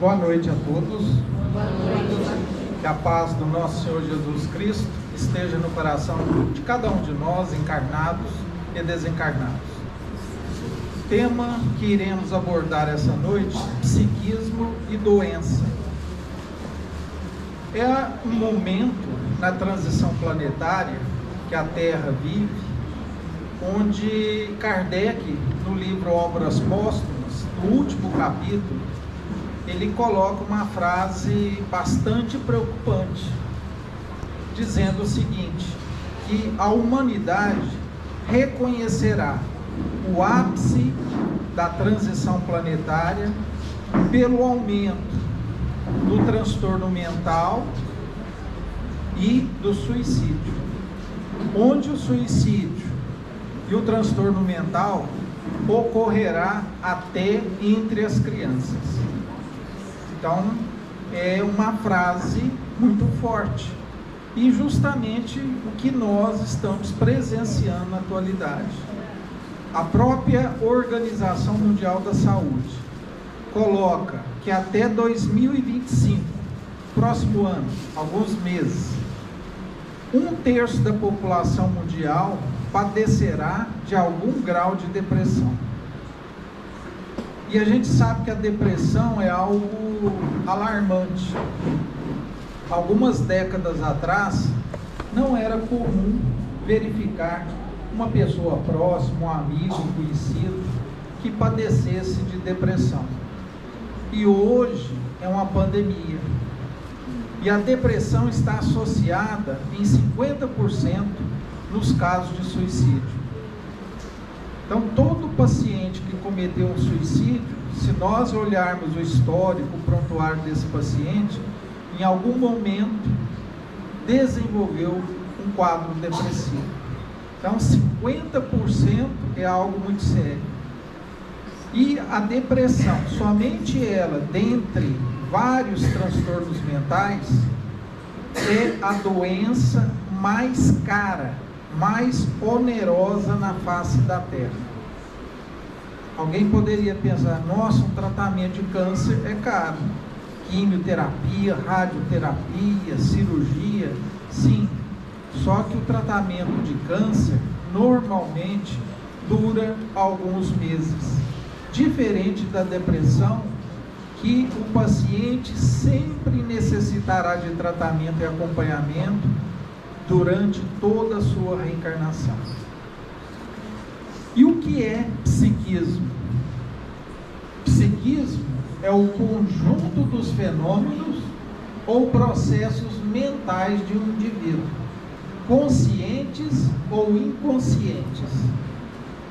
Boa noite a todos. Que a paz do nosso Senhor Jesus Cristo esteja no coração de cada um de nós, encarnados e desencarnados. Tema que iremos abordar essa noite: psiquismo e doença. É um momento na transição planetária que a Terra vive, onde Kardec, no livro Obras Póstumas, no último capítulo, ele coloca uma frase bastante preocupante, dizendo o seguinte: que a humanidade reconhecerá o ápice da transição planetária pelo aumento do transtorno mental e do suicídio, onde o suicídio e o transtorno mental ocorrerá até entre as crianças. Então, é uma frase muito forte e justamente o que nós estamos presenciando na atualidade. A própria Organização Mundial da Saúde coloca que até 2025, próximo ano, alguns meses, 1/3 da população mundial padecerá de algum grau de depressão. E a gente sabe que a depressão é algo alarmante. Algumas décadas atrás, não era comum verificar uma pessoa próxima, um amigo, um conhecido, que padecesse de depressão. E hoje é uma pandemia. E a depressão está associada em 50% nos casos de suicídio. Então, todo paciente que cometeu um suicídio, se nós olharmos o histórico, o prontuário desse paciente, em algum momento desenvolveu um quadro depressivo. Então, 50% é algo muito sério. E a depressão, somente ela, dentre vários transtornos mentais, é a doença mais cara, mais onerosa na face da Terra. Alguém poderia pensar: nossa, um tratamento de câncer é caro. Quimioterapia, radioterapia, cirurgia, sim. Só que o tratamento de câncer normalmente dura alguns meses. Diferente da depressão, que o paciente sempre necessitará de tratamento e acompanhamento durante toda a sua reencarnação. E o que é psiquismo? Psiquismo é o conjunto dos fenômenos ou processos mentais de um indivíduo, conscientes ou inconscientes.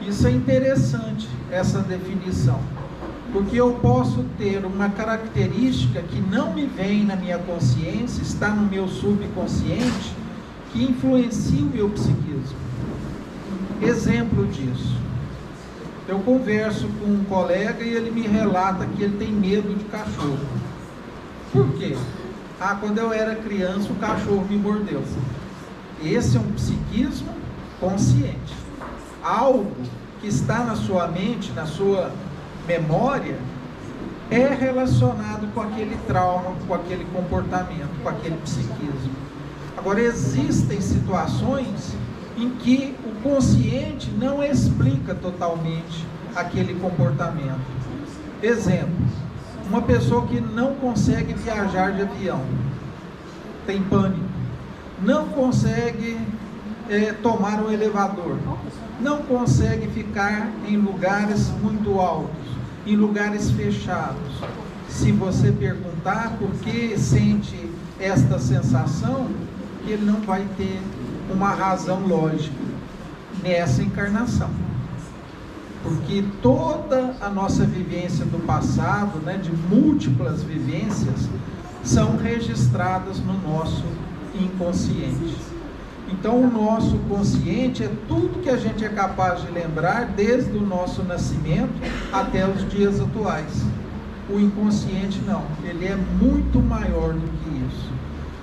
Isso é interessante, essa definição, porque eu posso ter uma característica que não me vem na minha consciência, está no meu subconsciente, que influencia o meu psiquismo. Exemplo disso: eu converso com um colega e ele me relata que ele tem medo de cachorro. Por quê? Quando eu era criança o cachorro me mordeu. Esse é um psiquismo consciente. Algo que está na sua mente, na sua memória, é relacionado com aquele trauma, com aquele comportamento, com aquele psiquismo. Agora, existem situações em que o consciente não explica totalmente aquele comportamento. Exemplo: uma pessoa que não consegue viajar de avião, tem pânico, não consegue tomar um elevador, não consegue ficar em lugares muito altos, em lugares fechados. Se você perguntar por que sente esta sensação, ele não vai ter uma razão lógica nessa encarnação, porque toda a nossa vivência do passado, de múltiplas vivências, são registradas no nosso inconsciente. Então, o nosso consciente é tudo que a gente é capaz de lembrar desde o nosso nascimento até os dias atuais. O inconsciente não, ele é muito maior do que isso.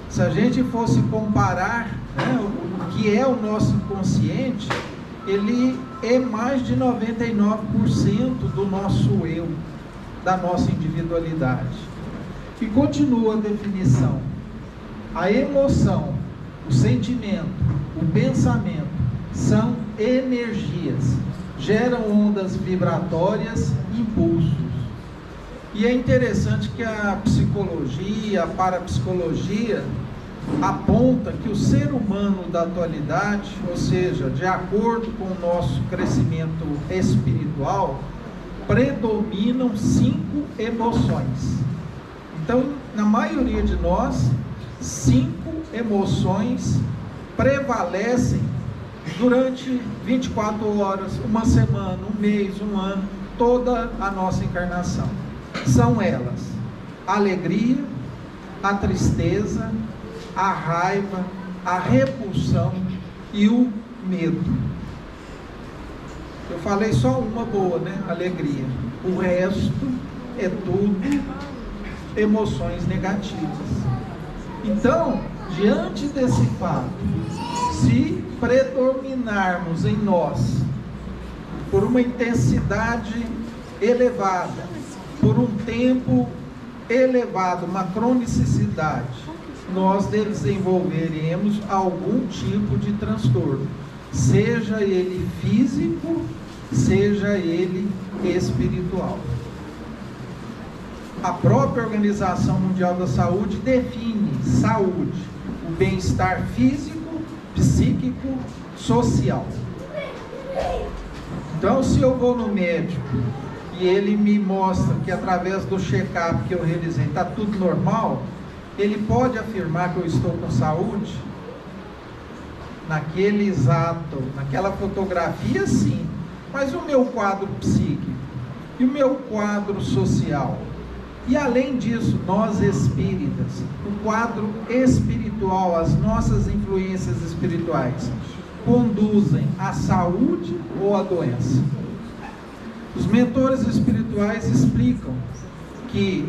Se a gente fosse comparar o que é o nosso inconsciente, ele é mais de 99% do nosso eu, da nossa individualidade. E continua a definição: a emoção, o sentimento, o pensamento são energias, geram ondas vibratórias, impulsos. E é interessante que a psicologia, a parapsicologia, aponta que o ser humano da atualidade, ou seja, de acordo com o nosso crescimento espiritual, predominam 5 emoções. Então, na maioria de nós, 5 emoções prevalecem durante 24 horas, uma semana, um mês, um ano, toda a nossa encarnação. São elas: a alegria, a tristeza, a raiva, a repulsão e o medo. Eu falei só uma boa, né? Alegria. O resto é tudo emoções negativas. Então, diante desse fato, se predominarmos em nós por uma intensidade elevada, por um tempo elevado, uma cronicidade, nós desenvolveremos algum tipo de transtorno, seja ele físico, seja ele espiritual. A própria Organização Mundial da Saúde define saúde, o bem-estar físico, psíquico, social. Então, se eu vou no médico e ele me mostra que através do check-up que eu realizei está tudo normal, ele pode afirmar que eu estou com saúde? Naquele exato, naquela fotografia, sim. Mas o meu quadro psíquico e o meu quadro social? E além disso, nós espíritas, o quadro espiritual, as nossas influências espirituais, conduzem à saúde ou à doença? Os mentores espirituais explicam que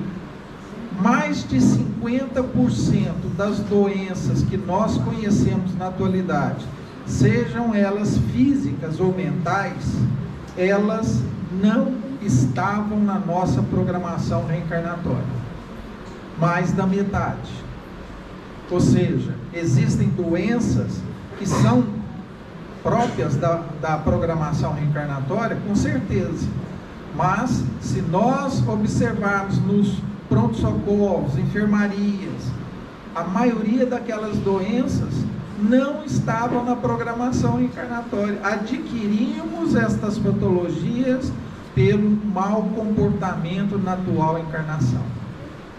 mais de 50% das doenças que nós conhecemos na atualidade, sejam elas físicas ou mentais, elas não estavam na nossa programação reencarnatória. Mais da metade. Ou seja, existem doenças que são próprias da programação reencarnatória, com certeza. Mas, se nós observarmos nos pronto-socorros, enfermarias, a maioria daquelas doenças não estavam na programação reencarnatória. Adquirimos estas patologias pelo mau comportamento na atual encarnação.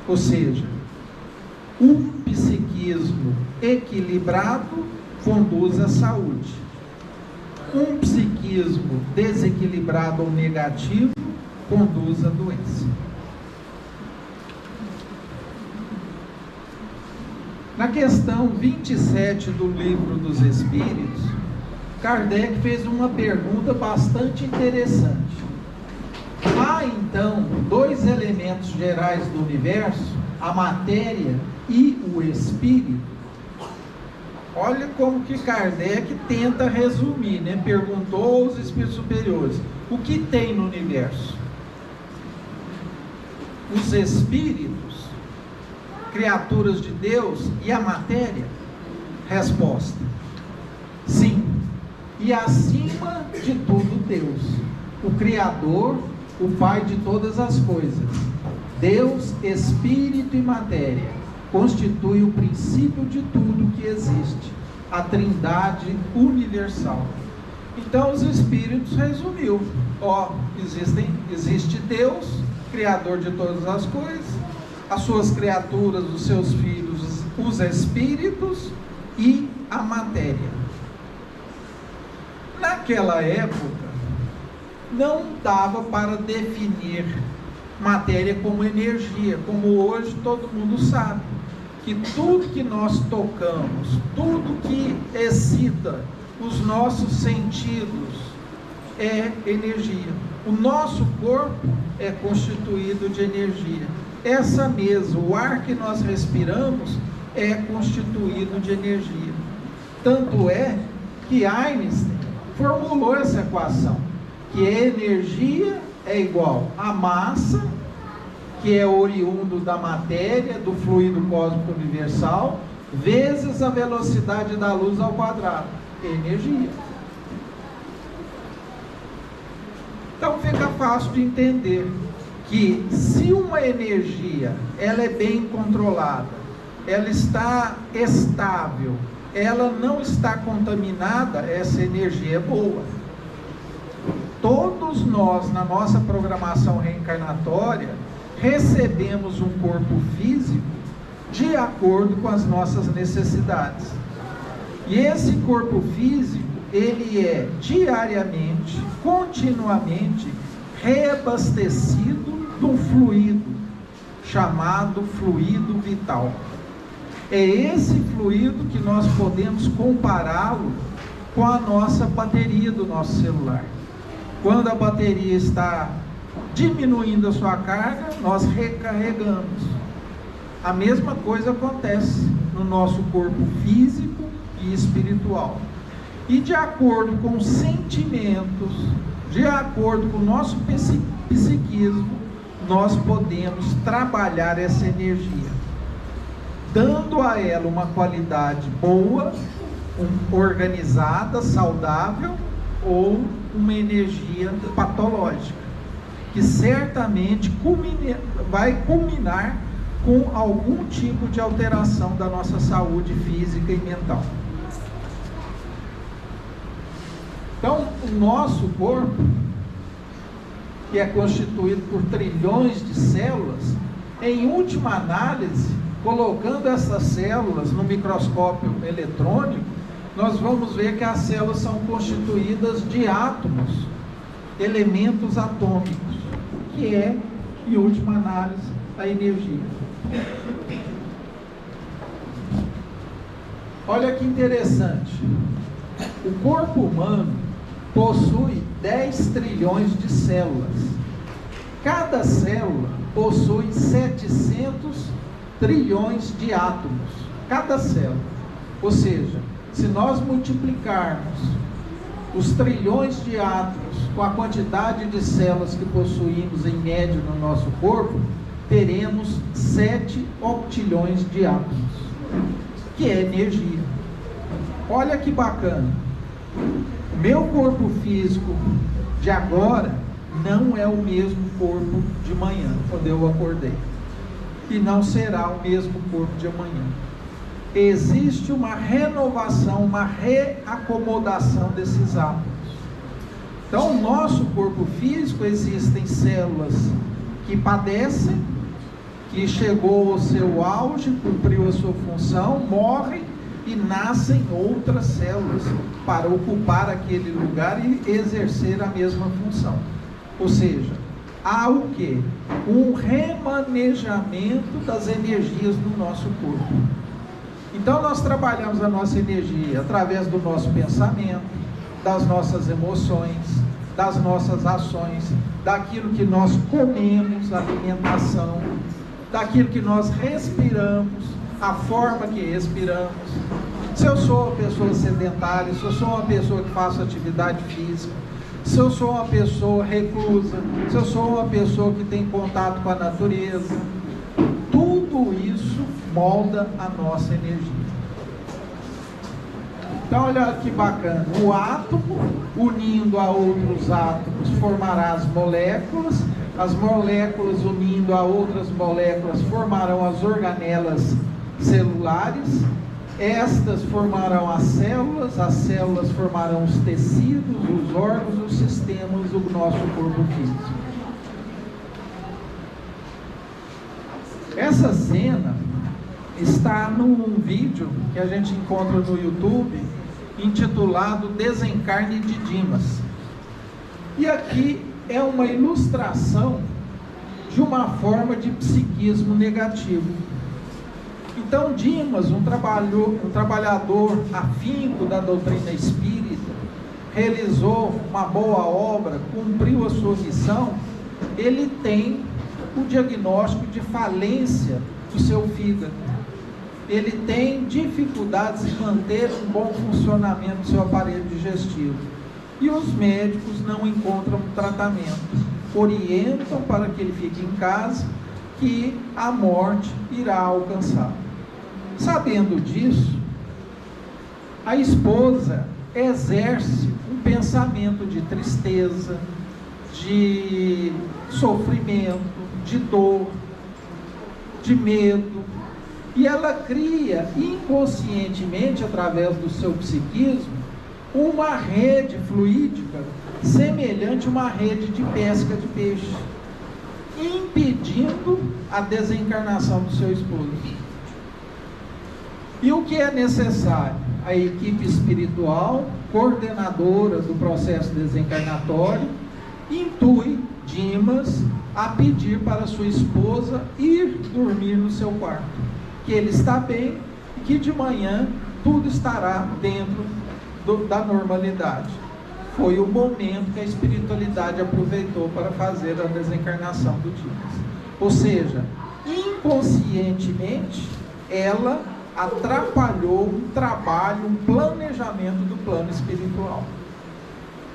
Ou seja, um psiquismo equilibrado conduz à saúde. Um psiquismo desequilibrado ou negativo conduz à doença. Na questão 27 do Livro dos Espíritos, Kardec fez uma pergunta bastante interessante. Há então 2 elementos gerais do universo, a matéria e o espírito? Olha como que Kardec tenta resumir, né? Perguntou aos espíritos superiores: o que tem no universo? Os espíritos, criaturas de Deus, e a matéria? Resposta: sim. E acima de tudo, Deus, o Criador, o Pai de todas as coisas. Deus, Espírito e matéria constitui o princípio de tudo que existe, a Trindade universal. Então os Espíritos resumiu: existe Deus, Criador de todas as coisas, as suas criaturas, os seus filhos, os Espíritos e a matéria. Naquela época, não dava para definir matéria como energia, como hoje todo mundo sabe, que tudo que nós tocamos, tudo que excita os nossos sentidos é energia. O nosso corpo é constituído de energia. Essa mesa, o ar que nós respiramos, é constituído de energia. Tanto é que Einstein formulou essa equação, que a energia é igual a massa que é oriundo da matéria, do fluido cósmico universal, vezes a velocidade da luz ao quadrado, que é energia. Então fica fácil de entender que se uma energia ela é bem controlada, ela está estável, ela não está contaminada, essa energia é boa. Todos nós, na nossa programação reencarnatória, recebemos um corpo físico de acordo com as nossas necessidades. E esse corpo físico, ele é diariamente, continuamente, reabastecido de um fluido chamado fluido vital. É esse fluido que nós podemos compará-lo com a nossa bateria do nosso celular. Quando a bateria está diminuindo a sua carga, nós recarregamos. A mesma coisa acontece no nosso corpo físico e espiritual. E de acordo com os sentimentos, de acordo com o nosso psiquismo, nós podemos trabalhar essa energia, dando a ela uma qualidade boa, organizada, saudável, ou uma energia patológica, que certamente vai culminar com algum tipo de alteração da nossa saúde física e mental. Então, o nosso corpo, que é constituído por trilhões de células, em última análise, colocando essas células no microscópio eletrônico, nós vamos ver que as células são constituídas de átomos, elementos atômicos, que é, em última análise, a energia. Olha que interessante. O corpo humano possui 10 trilhões de células. Cada célula possui 700 trilhões de átomos. Cada célula. Ou seja, se nós multiplicarmos os trilhões de átomos com a quantidade de células que possuímos em média no nosso corpo, teremos 7 octilhões de átomos, que é energia. Olha que bacana. Meu corpo físico de agora não é o mesmo corpo de manhã, quando eu acordei. E não será o mesmo corpo de amanhã. Existe uma renovação, uma reacomodação desses átomos. Então, no nosso corpo físico existem células que padecem, que chegou ao seu auge, cumpriu a sua função, morrem e nascem outras células para ocupar aquele lugar e exercer a mesma função. Ou seja, há o quê? Um remanejamento das energias no nosso corpo. Então nós trabalhamos a nossa energia através do nosso pensamento, das nossas emoções, das nossas ações, daquilo que nós comemos, alimentação, daquilo que nós respiramos, a forma que respiramos. Se eu sou uma pessoa sedentária, se eu sou uma pessoa que faço atividade física, se eu sou uma pessoa reclusa, se eu sou uma pessoa que tem contato com a natureza, tudo isso molda a nossa energia. Então olha que bacana, o átomo unindo a outros átomos formará as moléculas unindo a outras moléculas formarão as organelas celulares, estas formarão as células formarão os tecidos, os órgãos, os sistemas do nosso corpo físico. Essa cena está num vídeo que a gente encontra no YouTube, intitulado Desencarne de Dimas. E aqui é uma ilustração de uma forma de psiquismo negativo. Então Dimas, um trabalhador afinco da doutrina espírita, realizou uma boa obra, cumpriu a sua missão, ele tem o diagnóstico de falência do seu fígado. Ele tem dificuldades em manter um bom funcionamento do seu aparelho digestivo. E os médicos não encontram tratamento. Orientam para que ele fique em casa, que a morte irá alcançar. Sabendo disso, a esposa exerce um pensamento de tristeza, de sofrimento, de dor, de medo, e ela cria inconscientemente, através do seu psiquismo, uma rede fluídica semelhante a uma rede de pesca de peixe, impedindo a desencarnação do seu esposo. E o que é necessário? A equipe espiritual, coordenadora do processo desencarnatório, intui Dimas a pedir para sua esposa ir dormir no seu quarto, que ele está bem e que de manhã tudo estará dentro da normalidade. Foi o momento que a espiritualidade aproveitou para fazer a desencarnação do Dimas. Ou seja, inconscientemente, ela atrapalhou um trabalho, um planejamento do plano espiritual.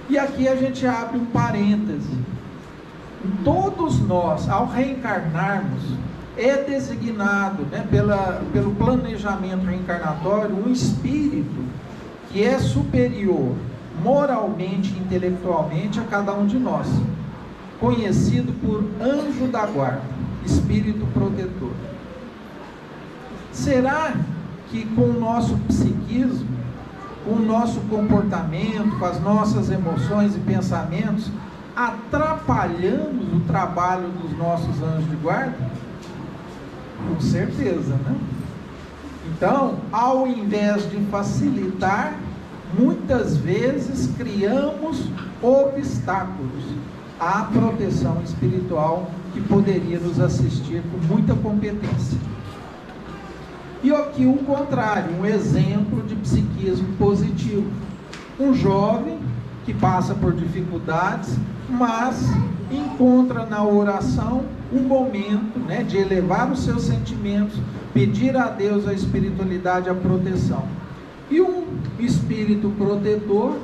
E aqui a gente abre um parêntese. Todos nós, ao reencarnarmos, é designado, pelo planejamento reencarnatório, um espírito que é superior moralmente e intelectualmente a cada um de nós, conhecido por anjo da guarda, espírito protetor. Será que com o nosso psiquismo, com o nosso comportamento, com as nossas emoções e pensamentos, atrapalhamos o trabalho dos nossos anjos de guarda? Com certeza, né? Então, ao invés de facilitar, muitas vezes criamos obstáculos à proteção espiritual que poderia nos assistir com muita competência. E aqui o contrário, um exemplo de psiquismo positivo. Um jovem que passa por dificuldades, mas encontra na oração um momento, de elevar os seus sentimentos, pedir a Deus, a espiritualidade, a proteção. E um espírito protetor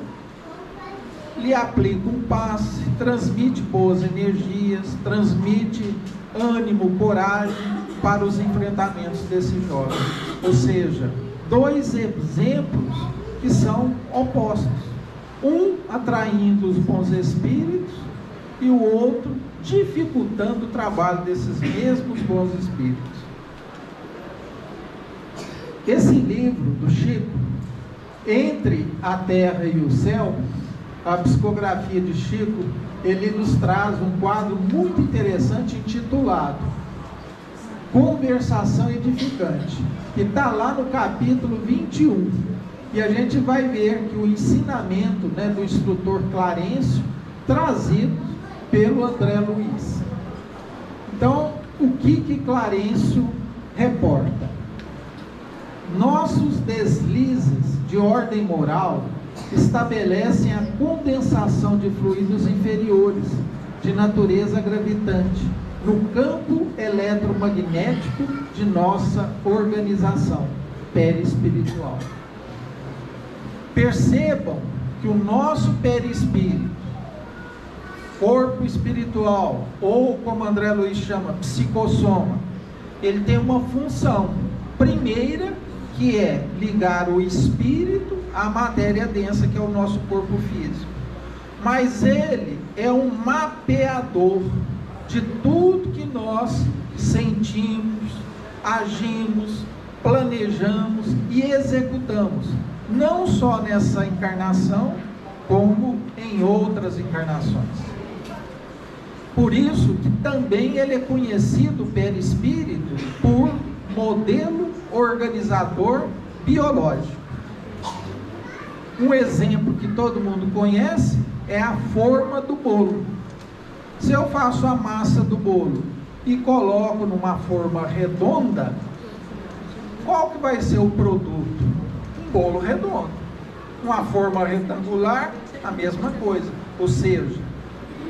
lhe aplica um passe, transmite boas energias, transmite ânimo, coragem para os enfrentamentos desse jovem. Ou seja, dois exemplos que são opostos. Um atraindo os bons espíritos e o outro dificultando o trabalho desses mesmos bons espíritos. Esse livro do Chico, Entre a Terra e o Céu, a psicografia de Chico, ele nos traz um quadro muito interessante intitulado Conversação Edificante, que está lá no capítulo 21. E a gente vai ver que o ensinamento do instrutor Clarencio, trazido pelo André Luiz. Então, o que Clarencio reporta? Nossos deslizes de ordem moral estabelecem a condensação de fluidos inferiores, de natureza gravitante, no campo eletromagnético de nossa organização perispiritual. Percebam que o nosso perispírito, corpo espiritual, ou como André Luiz chama, psicossoma, ele tem uma função primeira, que é ligar o espírito à matéria densa, que é o nosso corpo físico. Mas ele é um mapeador de tudo que nós sentimos, agimos, planejamos e executamos, não só nessa encarnação, como em outras encarnações. Por isso que também ele é conhecido, o perispírito, por modelo organizador biológico. Um exemplo que todo mundo conhece é a forma do bolo. Se eu faço a massa do bolo e coloco numa forma redonda, qual que vai ser o produto? Um bolo redondo. Uma forma retangular, a mesma coisa. Ou seja,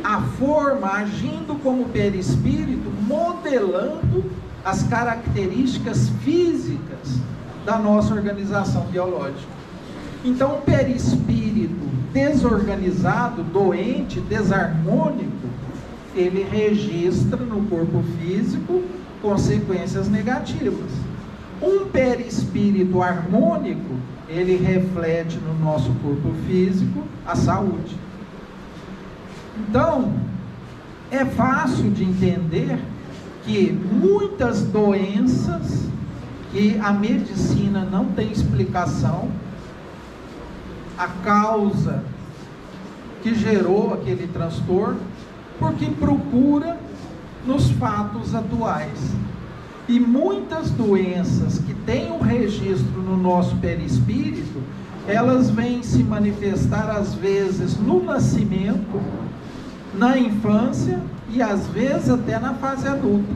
a forma agindo como perispírito, modelando as características físicas da nossa organização biológica. Então, o perispírito desorganizado, doente, desarmônico, ele registra no corpo físico consequências negativas. Um perispírito harmônico, ele reflete no nosso corpo físico a saúde. Então, é fácil de entender que muitas doenças que a medicina não tem explicação, a causa que gerou aquele transtorno, porque procura nos fatos atuais. E muitas doenças que têm um registro no nosso perispírito, elas vêm se manifestar às vezes no nascimento, na infância e às vezes até na fase adulta.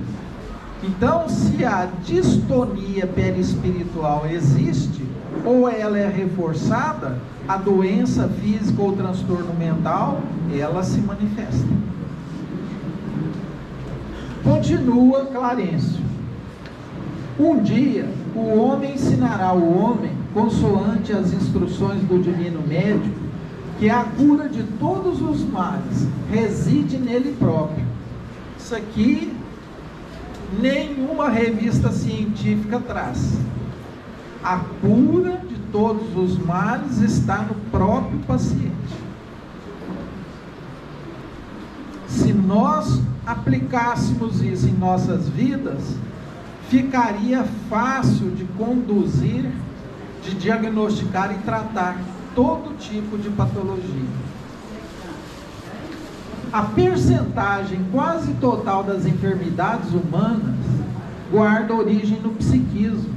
Então, se a distonia perispiritual existe, ou ela é reforçada, a doença física ou transtorno mental, ela se manifesta. Continua Clarencio. Um dia, o homem ensinará ao homem, consoante as instruções do divino médico, que a cura de todos os males reside nele próprio. Isso aqui, nenhuma revista científica traz. A cura de todos os males está no próprio paciente. Se nós aplicássemos isso em nossas vidas, ficaria fácil de conduzir, de diagnosticar e tratar todo tipo de patologia. A percentagem quase total das enfermidades humanas guarda origem no psiquismo.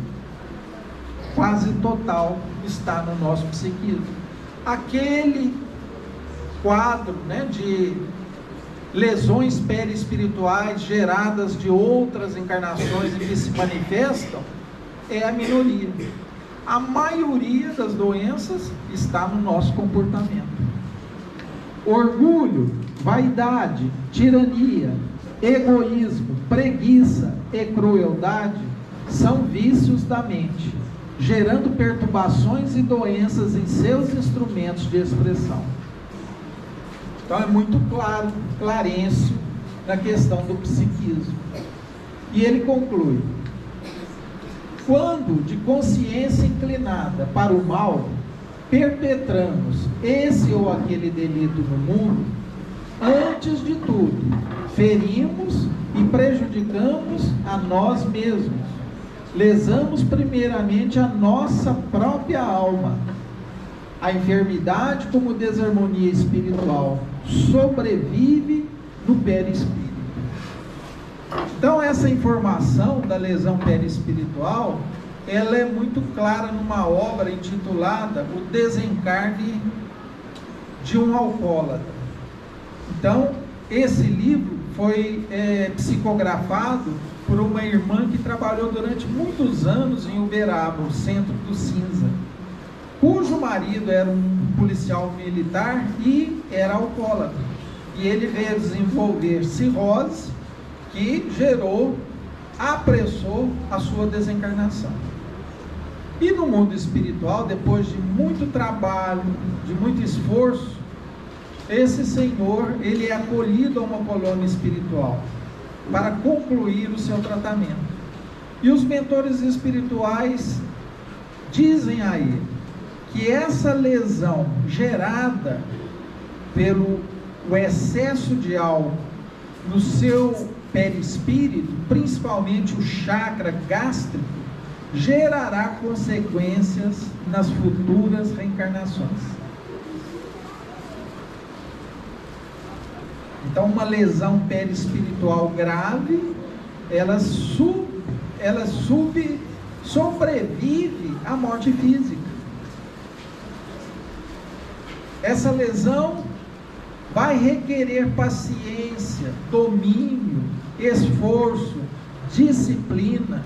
Quase total está no nosso psiquismo. Aquele quadro, de lesões perispirituais geradas de outras encarnações e que se manifestam, é a minoria. A maioria das doenças está no nosso comportamento. Orgulho, vaidade, tirania, egoísmo, preguiça e crueldade são vícios da mente, gerando perturbações e doenças em seus instrumentos de expressão. Então é muito claro, Clarencio, na questão do psiquismo. E ele conclui: quando de consciência inclinada para o mal, perpetramos esse ou aquele delito no mundo, antes de tudo, ferimos e prejudicamos a nós mesmos. Lesamos primeiramente a nossa própria alma. A enfermidade, como desarmonia espiritual, sobrevive no perispírito. Então, essa informação da lesão perispiritual, ela é muito clara numa obra intitulada O Desencarne de um Alcoólatra. Então, esse livro foi psicografado por uma irmã que trabalhou durante muitos anos em Uberaba, o centro do Cinza, cujo marido era um policial militar e era alcoólatra. E ele veio desenvolver cirrose, que apressou a sua desencarnação. E no mundo espiritual, depois de muito trabalho, de muito esforço, esse senhor, ele é acolhido a uma colônia espiritual para concluir o seu tratamento. E os mentores espirituais dizem a ele que essa lesão gerada pelo excesso de álcool no seu perispírito, principalmente o chakra gástrico, gerará consequências nas futuras reencarnações. Então, uma lesão perispiritual grave, ela sobrevive à morte física. Essa lesão vai requerer paciência, domínio, esforço, disciplina,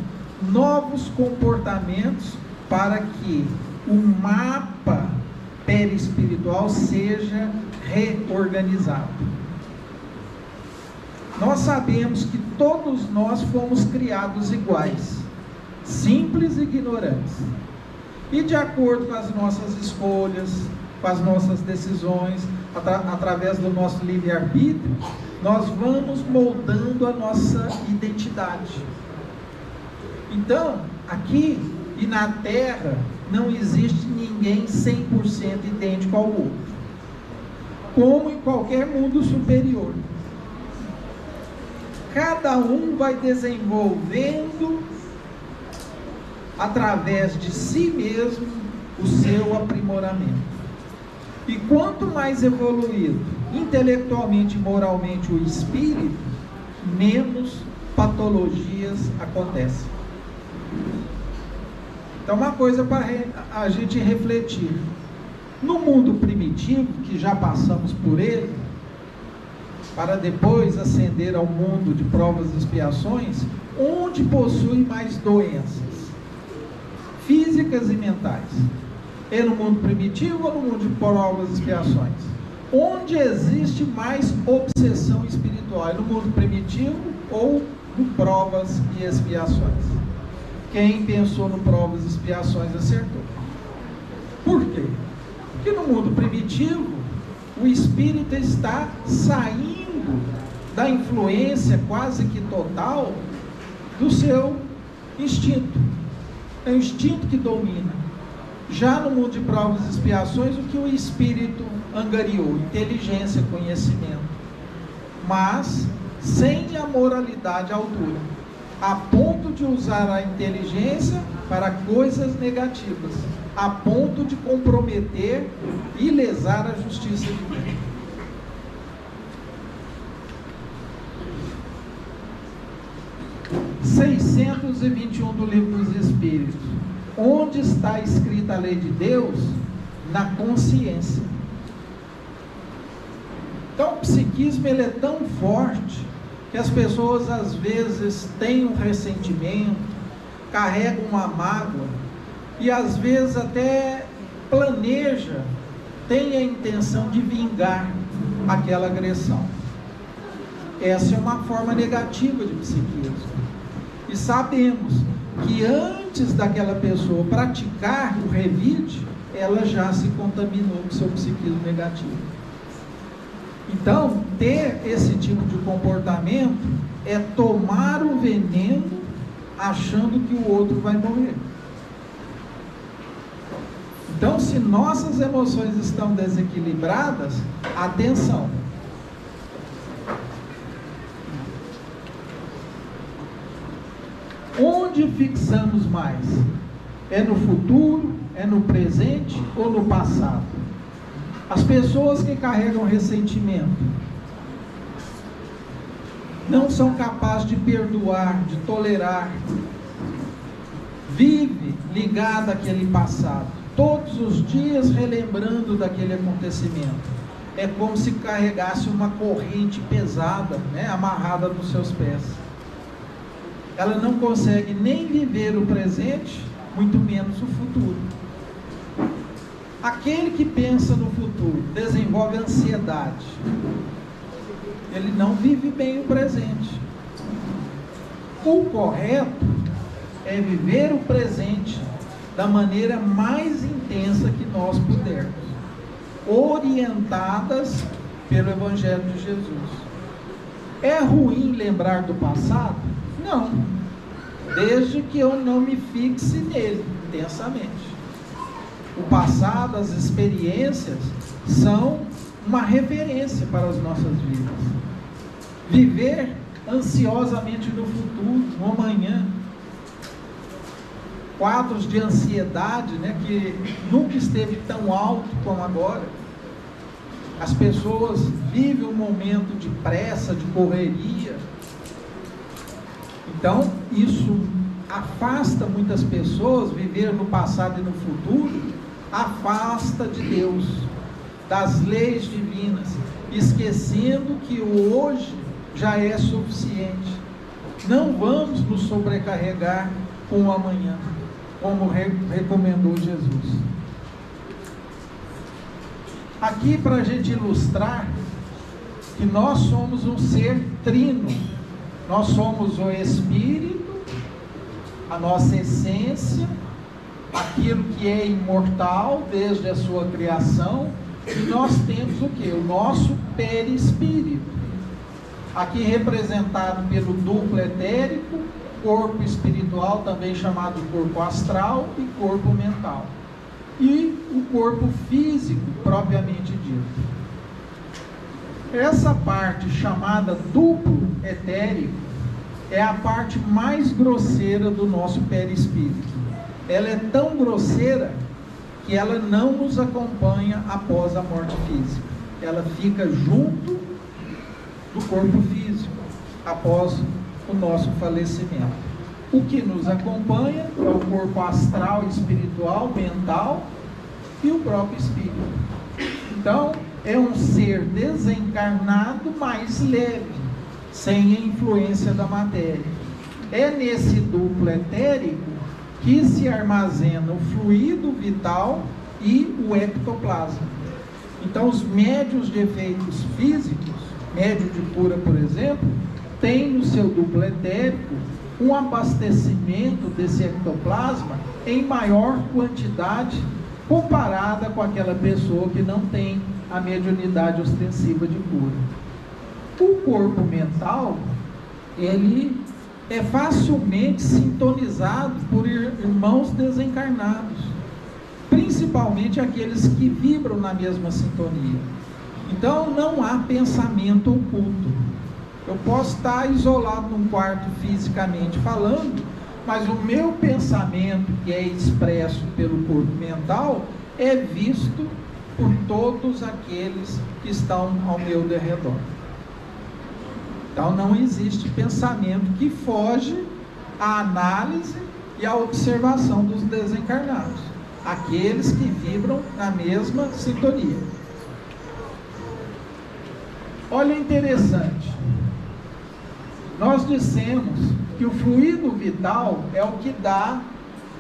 novos comportamentos para que o mapa perispiritual seja reorganizado. Nós sabemos que todos nós fomos criados iguais, simples e ignorantes. E de acordo com as nossas escolhas, com as nossas decisões, através do nosso livre-arbítrio, nós vamos moldando a nossa identidade. Então, aqui e na Terra, não existe ninguém 100% idêntico ao outro, como em qualquer mundo superior. Cada um vai desenvolvendo, através de si mesmo, o seu aprimoramento. E quanto mais evoluído, intelectualmente e moralmente, o espírito, menos patologias acontecem. Então, uma coisa para a gente refletir: no mundo primitivo, que já passamos por ele, para depois ascender ao mundo de provas e expiações, onde possui mais doenças físicas e mentais? É no mundo primitivo ou no mundo de provas e expiações? Onde existe mais obsessão espiritual? É no mundo primitivo ou no provas e expiações? Quem pensou no provas e expiações acertou. Por quê? Porque no mundo primitivo, o espírito está saindo da influência quase que total do seu instinto. É o instinto que domina. Já no mundo de provas e expiações, o que o espírito angariou? Inteligência, conhecimento. Mas sem a moralidade à altura, a ponto de usar a inteligência para coisas negativas, a ponto de comprometer e lesar a justiça divina. (621) 621 do Livro dos Espíritos. Onde está escrita a lei de Deus? Na consciência. Então o psiquismo ele é tão forte que as pessoas às vezes têm um ressentimento, carregam uma mágoa e às vezes até planeja, tem a intenção de vingar aquela agressão. Essa é uma forma negativa de psiquismo. E sabemos que antes daquela pessoa praticar o revide, ela já se contaminou com seu psiquismo negativo. Então, ter esse tipo de comportamento é tomar o veneno achando que o outro vai morrer. Então, se nossas emoções estão desequilibradas, atenção. Onde fixamos mais? É no futuro, é no presente ou no passado? As pessoas que carregam ressentimento não são capazes de perdoar, de tolerar, vive ligado àquele passado, todos os dias relembrando daquele acontecimento. É como se carregasse uma corrente pesada, amarrada nos seus pés. Ela não consegue nem viver o presente, muito menos o futuro. Aquele que pensa no futuro desenvolve ansiedade. Ele não vive bem o presente. O correto é viver o presente da maneira mais intensa que nós pudermos, orientadas pelo Evangelho de Jesus. É ruim lembrar do passado? Não, desde que eu não me fixe nele intensamente. O passado, as experiências são uma referência para as nossas vidas. Viver ansiosamente no futuro, no amanhã, quadros de ansiedade, que nunca esteve tão alto como agora. As pessoas vivem um momento de pressa, de correria. Então, isso afasta muitas pessoas. Viver no passado e no futuro afasta de Deus, das leis divinas, esquecendo que o hoje já é suficiente. Não vamos nos sobrecarregar com o amanhã, como recomendou Jesus. Aqui, para a gente ilustrar que nós somos um ser trino. Nós somos o Espírito, a nossa essência, aquilo que é imortal desde a sua criação, e nós temos o quê? O nosso perispírito, aqui representado pelo duplo etérico corpo espiritual, também chamado corpo astral, e corpo mental. E o corpo físico, propriamente dito. Essa parte chamada duplo etérico é a parte mais grosseira do nosso perispírito. Ela é tão grosseira que ela não nos acompanha após a morte física. Ela fica junto do corpo físico após o nosso falecimento. O que nos acompanha é o corpo astral, espiritual, mental e o próprio espírito. Então, é um ser desencarnado mais leve, sem a influência da matéria. É nesse duplo etérico que se armazena o fluido vital e o ectoplasma. Então, os médios de efeitos físicos, médio de cura, por exemplo, tem no seu duplo etérico um abastecimento desse ectoplasma em maior quantidade comparada com aquela pessoa que não tem a mediunidade ostensiva de cura. O corpo mental, ele é facilmente sintonizado por irmãos desencarnados, principalmente aqueles que vibram na mesma sintonia. Então não há pensamento oculto. Eu posso estar isolado num quarto fisicamente falando, mas o meu pensamento, que é expresso pelo corpo mental, é visto por todos aqueles que estão ao meu derredor. Então não existe pensamento que foge à análise e à observação dos desencarnados, aqueles que vibram na mesma sintonia. Olha, interessante, nós dissemos que o fluido vital é o que dá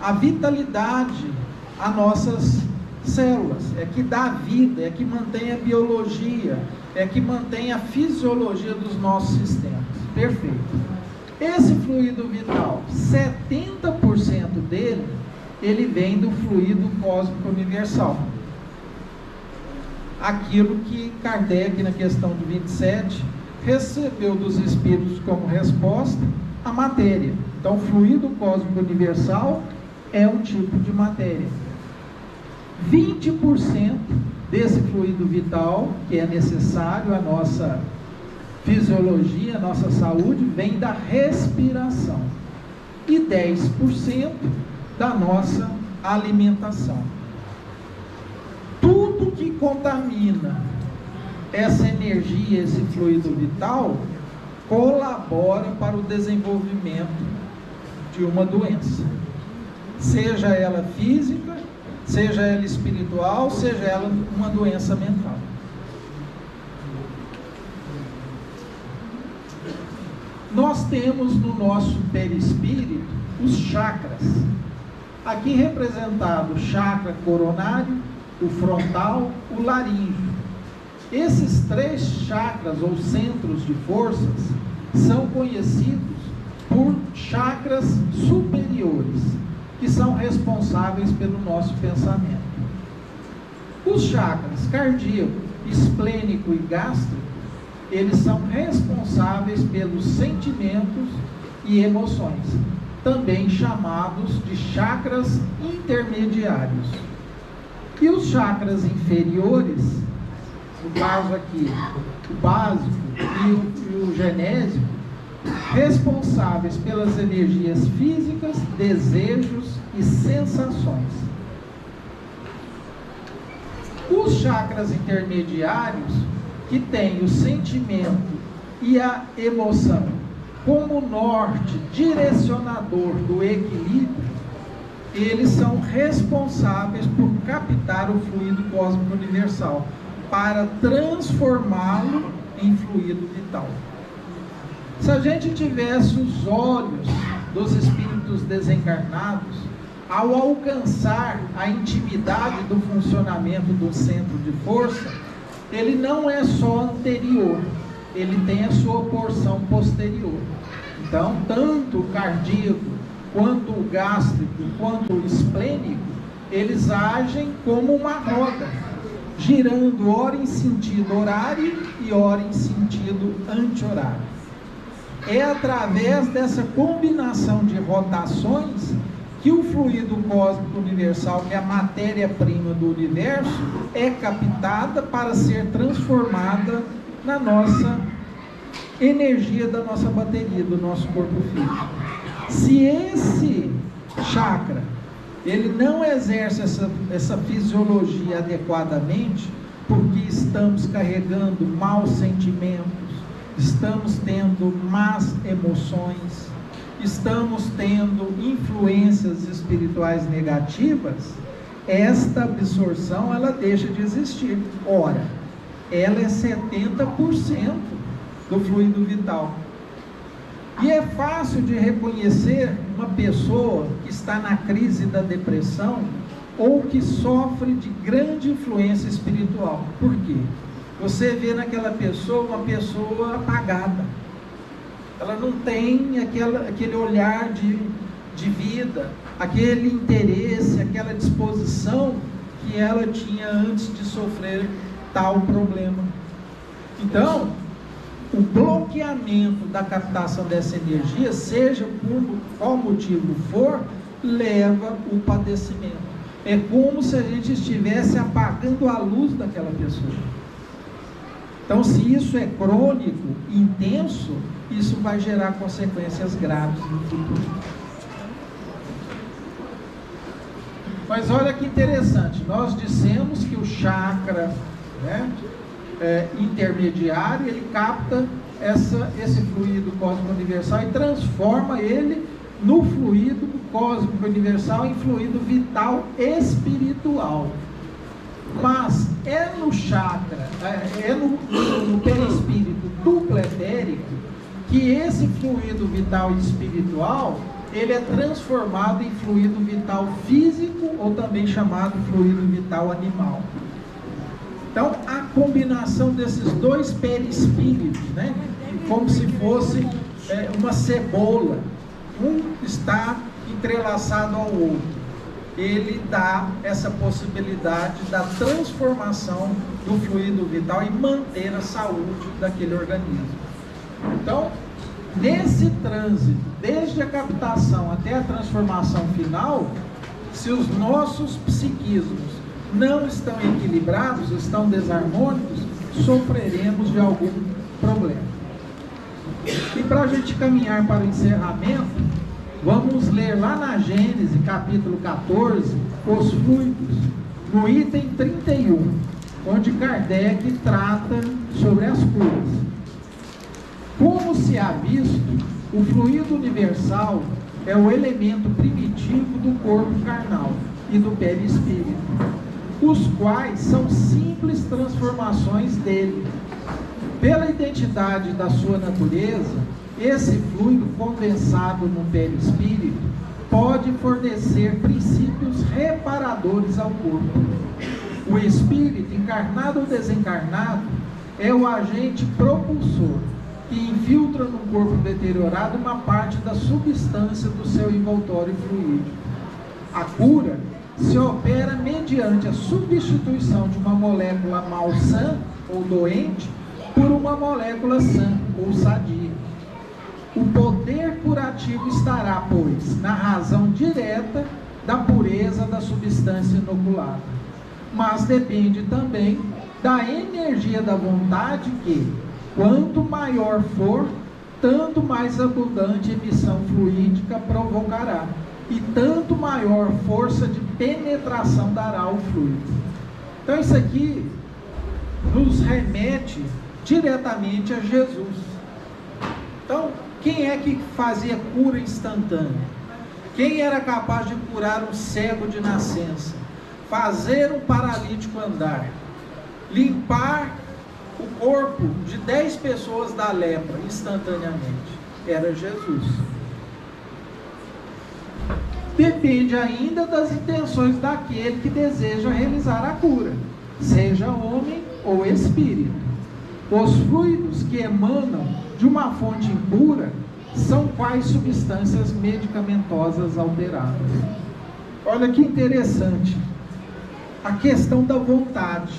a vitalidade às nossas células, é que dá vida, é que mantém a biologia, é que mantém a fisiologia dos nossos sistemas. Perfeito. Esse fluido vital, 70% dele, ele vem do fluido cósmico universal. Aquilo que Kardec, na questão do 27, recebeu dos espíritos como resposta a matéria. Então, o fluido cósmico universal é um tipo de matéria. 20% desse fluido vital, que é necessário à nossa fisiologia, à nossa saúde, vem da respiração. E 10% da nossa alimentação. Tudo que contamina essa energia, esse fluido vital, colabora para o desenvolvimento de uma doença. Seja ela física, seja ela espiritual, seja ela uma doença mental. Nós temos no nosso perispírito os chakras. Aqui representado o chakra coronário, o frontal, o laríngeo. Esses 3 chakras ou centros de forças são conhecidos por chakras superiores, que são responsáveis pelo nosso pensamento. Os chakras cardíaco, esplênico e gástrico, eles são responsáveis pelos sentimentos e emoções, também chamados de chakras intermediários. E os chakras inferiores, no caso aqui, o básico e o genésico, responsáveis pelas energias físicas, desejos e sensações. Os chakras intermediários, que têm o sentimento e a emoção como norte direcionador do equilíbrio, eles são responsáveis por captar o fluido cósmico universal, para transformá-lo em fluido vital. Se a gente tivesse os olhos dos espíritos desencarnados, ao alcançar a intimidade do funcionamento do centro de força, ele não é só anterior, ele tem a sua porção posterior. Então, tanto o cardíaco, quanto o gástrico, quanto o esplênico, eles agem como uma roda, girando ora em sentido horário e ora em sentido anti-horário. é através dessa combinação de rotações que o fluido cósmico universal, que é a matéria-prima do universo, é captada para ser transformada na nossa energia da nossa bateria, do nosso corpo físico. Se esse chakra ele não exerce essa fisiologia adequadamente, porque estamos carregando maus sentimentos, estamos tendo más emoções, estamos tendo influências espirituais negativas, esta absorção ela deixa de existir. Ora, ela é 70% do fluido vital. E é fácil de reconhecer uma pessoa que está na crise da depressão ou que sofre de grande influência espiritual. Por quê? Você vê naquela pessoa uma pessoa apagada. Ela não tem aquele olhar de vida, aquele interesse, aquela disposição que ela tinha antes de sofrer tal problema. Então, o bloqueamento da captação dessa energia, seja por qual motivo for, leva o padecimento. É como se a gente estivesse apagando a luz daquela pessoa. Então, se isso é crônico, intenso, isso vai gerar consequências graves no futuro. Mas olha que interessante, nós dissemos que o chakra, né, intermediário, ele capta esse fluido cósmico universal e transforma ele no fluido cósmico universal em fluido vital espiritual. Mas é no chakra, no perispírito duplo etérico, que esse fluido vital e espiritual, ele é transformado em fluido vital físico, ou também chamado fluido vital animal. Então, a combinação desses dois perispíritos, né, como se fosse uma cebola, um está entrelaçado ao outro, ele dá essa possibilidade da transformação do fluido vital e manter a saúde daquele organismo. Então, nesse trânsito, desde a captação até a transformação final, se os nossos psiquismos não estão equilibrados, estão desarmônicos, sofreremos de algum problema. E para a gente caminhar para o encerramento, vamos ler lá na Gênesis, capítulo 14, os fluidos, no item 31, onde Kardec trata sobre as curas. Como se há visto, o fluido universal é o elemento primitivo do corpo carnal e do perispírito, os quais são simples transformações dele. Pela identidade da sua natureza, esse fluido condensado no perispírito pode fornecer princípios reparadores ao corpo. O espírito, encarnado ou desencarnado, é o agente propulsor que infiltra no corpo deteriorado uma parte da substância do seu envoltório fluídico. A cura se opera mediante a substituição de uma molécula malsã ou doente por uma molécula sã ou sadia. O poder curativo estará, pois, na razão direta da pureza da substância inoculada, mas depende também da energia da vontade que, quanto maior for, tanto mais abundante emissão fluídica provocará, e tanto maior força de penetração dará ao fluido. Então isso aqui nos remete diretamente a Jesus. Então, quem é que fazia cura instantânea? Quem era capaz de curar um cego de nascença? Fazer um paralítico andar? Limpar o corpo de 10 pessoas da lepra instantaneamente? Era Jesus. Depende ainda das intenções daquele que deseja realizar a cura, seja homem ou espírito. Os fluidos que emanam de uma fonte impura são quais substâncias medicamentosas alteradas. Olha que interessante, a questão da vontade.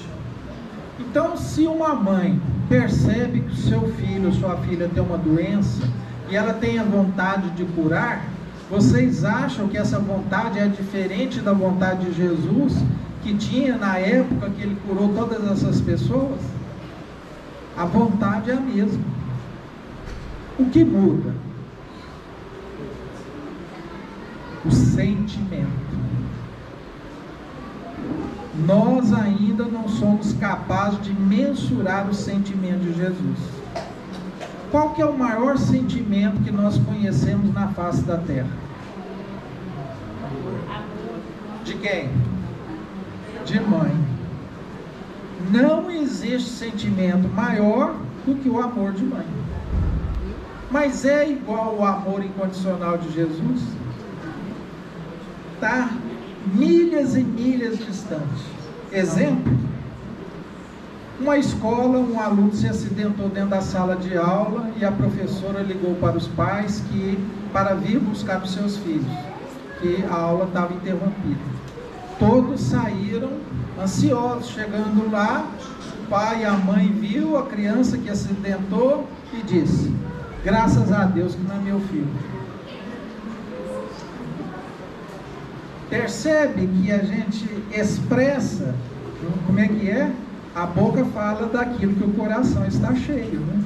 Então, se uma mãe percebe que o seu filho ou sua filha tem uma doença e ela tem a vontade de curar, vocês acham que essa vontade é diferente da vontade de Jesus, que tinha na época que ele curou todas essas pessoas? A vontade é a mesma. O que muda? O sentimento. Nós ainda não somos capazes de mensurar o sentimento de Jesus. Qual que é o maior sentimento que nós conhecemos na face da terra? De quem? De mãe. Não existe sentimento maior do que o amor de mãe. Mas é igual ao amor incondicional de Jesus? Está milhas e milhas distante. Exemplo: uma escola, um aluno se acidentou dentro da sala de aula e a professora ligou para os pais para vir buscar os seus filhos, que a aula estava interrompida. Todos saíram ansiosos. Chegando lá, o pai e a mãe viu a criança que acidentou e disse: graças a Deus que não é meu filho. Percebe que a gente expressa, como é que é? A boca fala daquilo que o coração está cheio, né?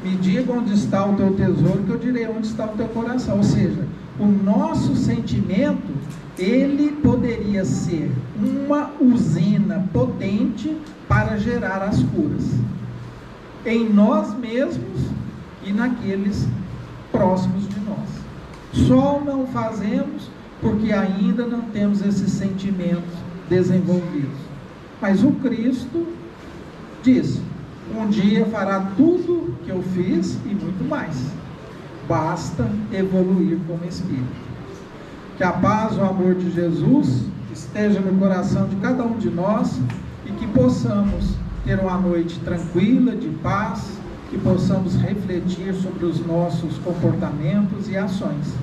Me diga onde está o teu tesouro, que eu direi onde está o teu coração. Ou seja, o nosso sentimento, ele poderia ser uma usina potente para gerar as curas, em nós mesmos e naqueles próximos de nós. Só não fazemos porque ainda não temos esses sentimentos desenvolvidos. Mas o Cristo diz: um dia fará tudo que eu fiz e muito mais. Basta evoluir como espírito. Que a paz, o amor de Jesus esteja no coração de cada um de nós e que possamos ter uma noite tranquila, de paz, que possamos refletir sobre os nossos comportamentos e ações.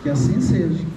Que assim seja.